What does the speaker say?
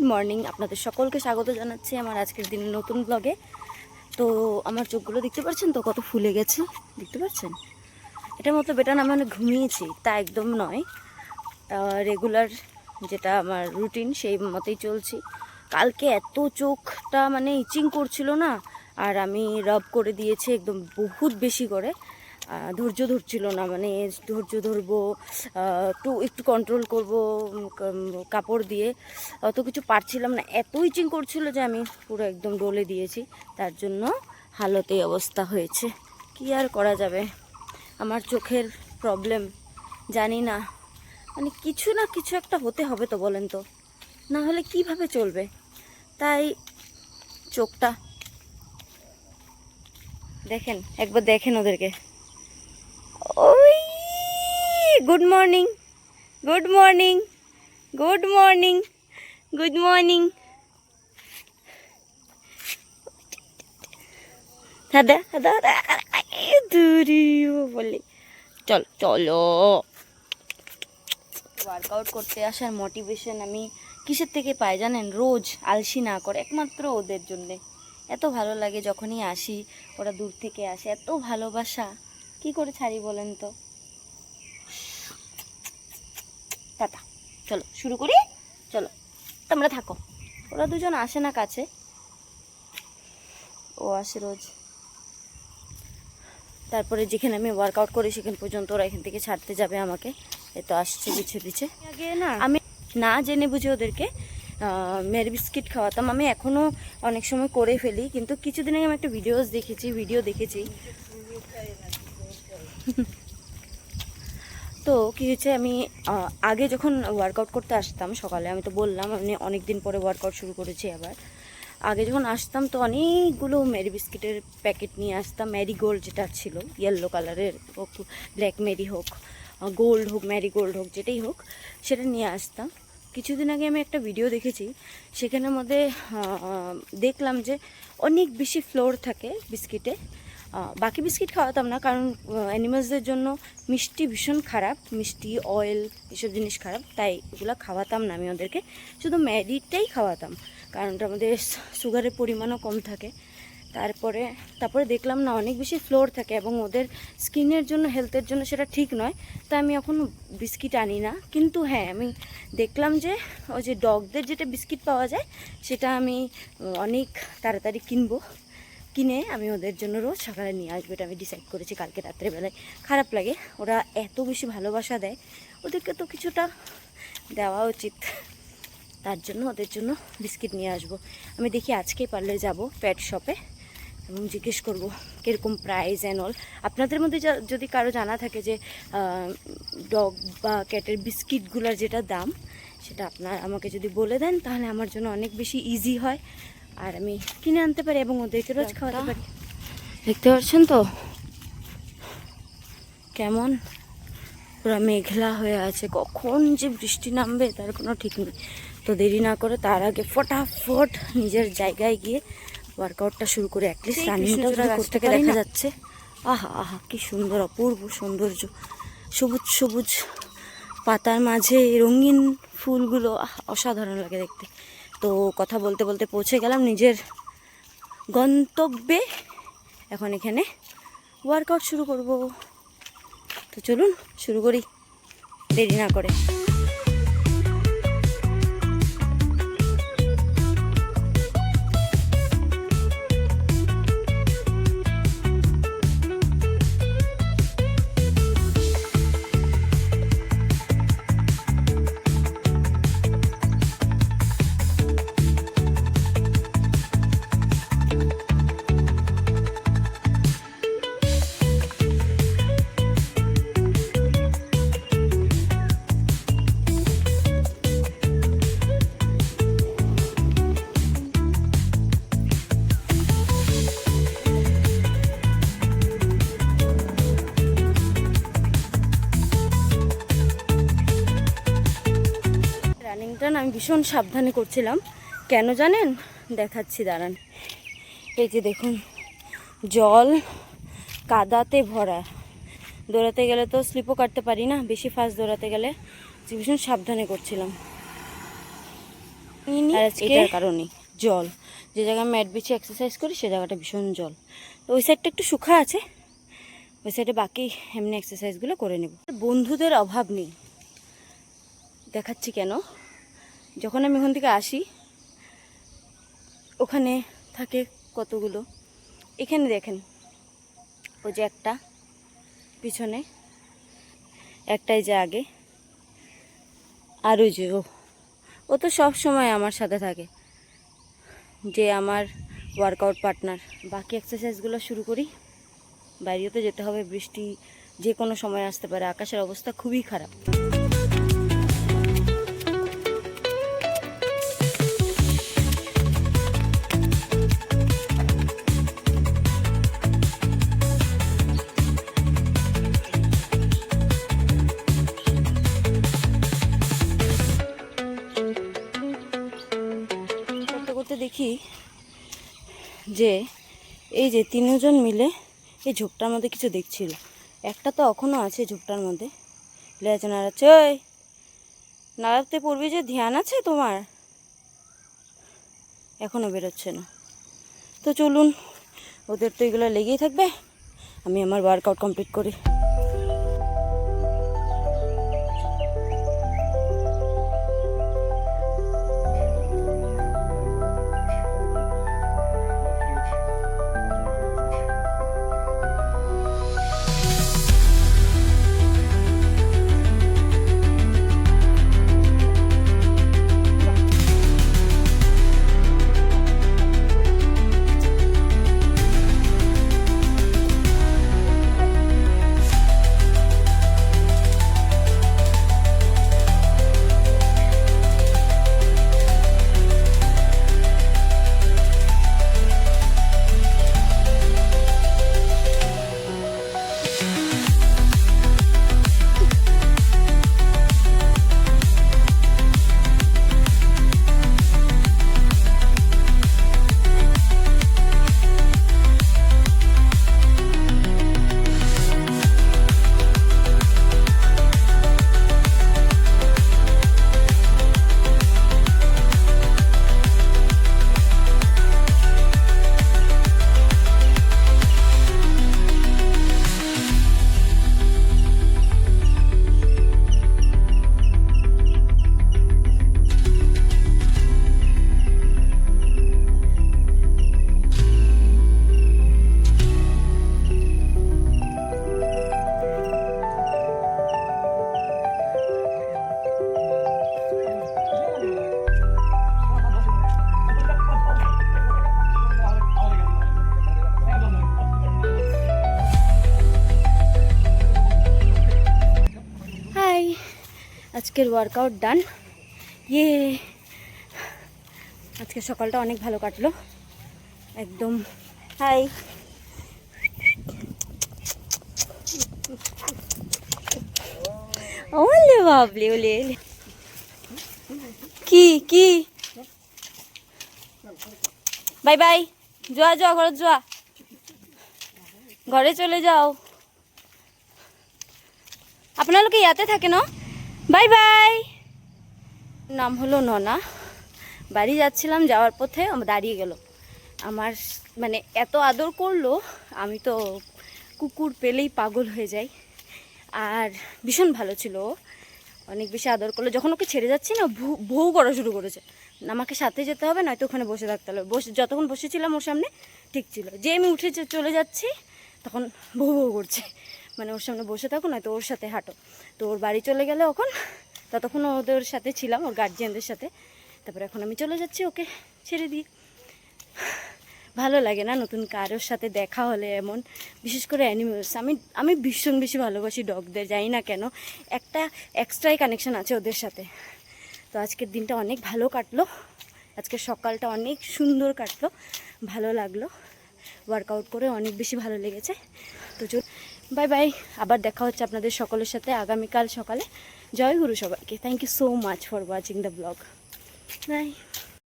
Good morning, আপনাদের সকলকে স্বাগত জানাচ্ছি আমার আজকের দিনের নতুন ব্লগে। তো আমার চোখগুলো দেখতে পাচ্ছেন তো কত ফুলে গেছে, দেখতে পাচ্ছেন? এটার মতো বেটা না, আমি অনেক ঘুমিয়েছি তা একদম নয়, রেগুলার যেটা আমার রুটিন সেই মতেই চলছি। কালকে এত চোখটা মানে ইচিং করছিল না, আর আমি রাব করে দিয়েছি একদম বহুত বেশি করে। ধৈর্য ধরছিল না, মানে ধৈর্য ধরবো, একটু কন্ট্রোল করব কাপড় দিয়ে, অত কিছু পারছিলাম না, এত ইচিং করছিল যে আমি পুরো একদম ডলে দিয়েছি। তার জন্য হালতে এই অবস্থা হয়েছে, কি আর করা যাবে। আমার চোখের প্রবলেম, জানি না, মানে কিছু না কিছু একটা হতে হবে তো, বলেন তো, না হলে কিভাবে চলবে। তাই চোখটা দেখেন, একবার দেখেন ওদেরকে। ওই good morning, good morning, good morning, good morning. দাদা দাদা দূরিও বলে চল চলো। ওয়ার্কআউট করতে আসার মোটিভেশন আমি কিসের থেকে পাই জানেন? রোজ আলসি না করে, একমাত্র ওদের জন্যে। এত ভালো লাগে যখনই আসি, ওরা দূর থেকে আসে, এত ভালোবাসা, কি করে ছাড়ি বলেন তো। টাটা, চলো শুরু করি, চলো তোমরা থাকো। ওরা দুজন আসে না কাছে, ও আসে রোজ। তারপরে যেখানে আমি ওয়ার্কআউট করি সেখান পর্যন্ত ওরা এখান থেকে ছাড়তে যাবে আমাকে। এ তো আসছে পিছে পিছে। আগে না আমি না জেনে বুঝে ওদেরকে মেরি বিস্কিট খাওয়াতাম। আমি এখনও অনেক সময় করে ফেলি, কিন্তু কিছুদিন আগে আমি একটা ভিডিও দেখেছি। তো কী হয়েছে, আমি আগে যখন ওয়ার্কআউট করতে আসতাম সকালে, আমি তো বললাম আমি অনেক দিন পরে ওয়ার্কআউট শুরু করেছি আবার। আগে যখন আসতাম তো অনেকগুলো মেরি বিস্কিটের প্যাকেট নিয়ে আসতাম। ম্যারিগোল্ড যেটা ছিল ইয়েলো কালারের হোক, ব্ল্যাক মেরি হোক, গোল্ড হোক, ম্যারিগোল্ড হোক, যেটাই হোক, সেটা নিয়ে আসতাম। কিছুদিন আগে আমি একটা ভিডিও দেখেছি, সেখানের মধ্যে দেখলাম যে অনেক বেশি ফ্লোর থাকে বিস্কিটে। বাকি বিস্কিট খাওয়াতাম না, কারণ অ্যানিমালসদের জন্য মিষ্টি ভীষণ খারাপ, মিষ্টি অয়েল এসব জিনিস খারাপ, তাই এগুলো খাওয়াতাম না আমি ওদেরকে। শুধু ম্যারিটাই খাওয়াতাম, কারণ ওটার মধ্যে সুগারের পরিমাণও কম থাকে। তারপরে দেখলাম না অনেক বেশি ফ্লোর থাকে এবং ওদের স্কিনের জন্য, হেলথের জন্য সেটা ঠিক নয়। তাই আমি এখন বিস্কিট আনি না। কিন্তু হ্যাঁ, আমি দেখলাম যে ওই যে ডগদের যেটা বিস্কিট পাওয়া যায় সেটা আমি অনেক তাড়াতাড়ি কিনে আমি ওদের জন্য রোজ সকালে নিয়ে আসবো। এটা আমি ডিসাইড করেছি কালকে রাত্রেবেলায়। খারাপ লাগে, ওরা এত বেশি ভালোবাসা দেয়, ওদেরকে তো কিছুটা দেওয়া উচিত। তার জন্য ওদের জন্য বিস্কিট নিয়ে আসবো। আমি দেখি আজকেই পারলে যাব পেট শপে এবং জিজ্ঞেস করবো কীরকম প্রাইস অ্যান্ড অল। আপনাদের মধ্যে যদি কারো জানা থাকে যে ডগ বা ক্যাটের বিস্কিটগুলোর যেটা দাম, সেটা আপনার আমাকে যদি বলে দেন, তাহলে আমার জন্য অনেক বেশি ইজি হয়, আর আমি কিনে আনতে পারি এবং ওদেরকে রোজ খাওয়াতে পারি। দেখতে পাচ্ছেন তো কেমন পুরো মেঘলা হয়ে আছে, কখন যে বৃষ্টি নামবে তার কোনো ঠিক নেই। তো দেরি না করে তার আগে ফটাফট নিজের জায়গায় গিয়ে ওয়ার্কআউটটা শুরু করে অ্যাটলিস্ট রানিংটা গাছ থেকে দেখা যাচ্ছে। আহা আহা, কি সুন্দর, অপূর্ব সৌন্দর্য, সবুজ সবুজ পাতার মাঝে রঙিন ফুলগুলো, অসাধারণ লাগে দেখতে। তো কথা বলতে বলতে পৌঁছে গেলাম নিজের গন্তব্যে। এখন এখানে ওয়ার্কআউট শুরু করব। তো চলুন শুরু করি দেরি না করে। রানিংটা না আমি ভীষণ সাবধানে করছিলাম, কেন জানেন? দেখাচ্ছি দাঁড়ান। এই যে দেখুন, জল কাদাতে ভরা, দৌড়াতে গেলে তো স্লিপও কাটতে পারি না, বেশি ফাস্ট দৌড়াতে গেলে। ভীষণ সাবধানে করছিলাম। আর এটার কারণে জল, যে জায়গায় ম্যাট বিছিয়ে এক্সারসাইজ করি সে জায়গাটা ভীষণ জল, তো ওই সাইডটা একটু শুকা আছে, ওই সাইডে বাকি এমনি এক্সারসাইজগুলো করে নেব। বন্ধুদের অভাব নেই, দেখাচ্ছি কেন। যখন আমি ওখান থেকে আসি ওখানে থাকে কতগুলো, এখানে দেখেন ওই যে একটা পিছনে, একটাই যে আগে, আর ওই যে ও তো সব সময় আমার সাথে থাকে, যে আমার ওয়ার্কআউট পার্টনার। বাকি এক্সারসাইজগুলো শুরু করি। বাইরেও তো যেতে হবে, বৃষ্টি যে কোনো সময় আসতে পারে, আকাশের অবস্থা খুবই খারাপ। দেখি যে এই যে তিনজন মিলে এই ঝোপটার মধ্যে কিছু দেখছিল, একটা তো এখনও আছে ঝোপটার মধ্যে, লেজ নাড়াচ্ছে। ওই নাড়াতে পড়বি, যে ধ্যান আছে তোমার? এখনও বেরোচ্ছে না। তো চলুন, ওদের তো এগুলো লেগেই থাকবে, আমি আমার ওয়ার্কআউট কমপ্লিট করি। আজকের ওয়ার্কআউট ডান। ইয়ে, আজকে সকালটা অনেক ভালো কাটলো একদম। হাই, ওলে বাবলে, ওলে কি কি, বাই বাই, যোয়া যোয়া ঘরে, যোয়া ঘরে চলে যাও। আপনারা কি ইয়াতে থাকে না? Bye bye. নাম হলো ননা। বাড়ি যাচ্ছিলাম, যাওয়ার পথে দাঁড়িয়ে গেল, আমার মানে এত আদর করলো, আমি তো কুকুর পেলেই পাগল হয়ে যাই। আর ভীষণ ভালো ছিল, অনেক বেশি আদর করলো। যখন ওকে ছেড়ে যাচ্ছি না, ভৌ করা শুরু করেছে, আমাকে সাথে যেতে হবে, নয়তো ওখানে বসে থাকতে হবে। যতক্ষণ বসেছিলাম ওর সামনে ঠিক ছিল, যে আমি উঠে চলে যাচ্ছি তখন ভৌ ভৌ করছে, মানে ওর সামনে বসে থাকো, নয়তো ওর সাথে হাঁটো। তো ওর বাড়ি চলে গেলে ওখন, ততক্ষণ ওদের সাথে ছিলাম, ওর গার্জিয়ানদের সাথে। তারপরে এখন আমি চলে যাচ্ছি ওকে ছেড়ে দিই। ভালো লাগে না নতুন কারোর সাথে দেখা হলে এমন, বিশেষ করে অ্যানিমেলস। আমি ভীষণ বেশি ভালোবাসি ডগদের, জানি না কেন, একটা এক্সট্রাই কানেকশন আছে ওদের সাথে। তো আজকের দিনটা অনেক ভালো কাটলো, আজকের সকালটা অনেক সুন্দর কাটলো, ভালো লাগলো। ওয়ার্কআউট করে অনেক বেশি ভালো লেগেছে। তো বাই বাই, আবার দেখা হচ্ছে আপনাদের সকলের সাথে আগামীকাল সকালে। জয় গুরু সবাইকে। Thank you so much for watching the vlog. By.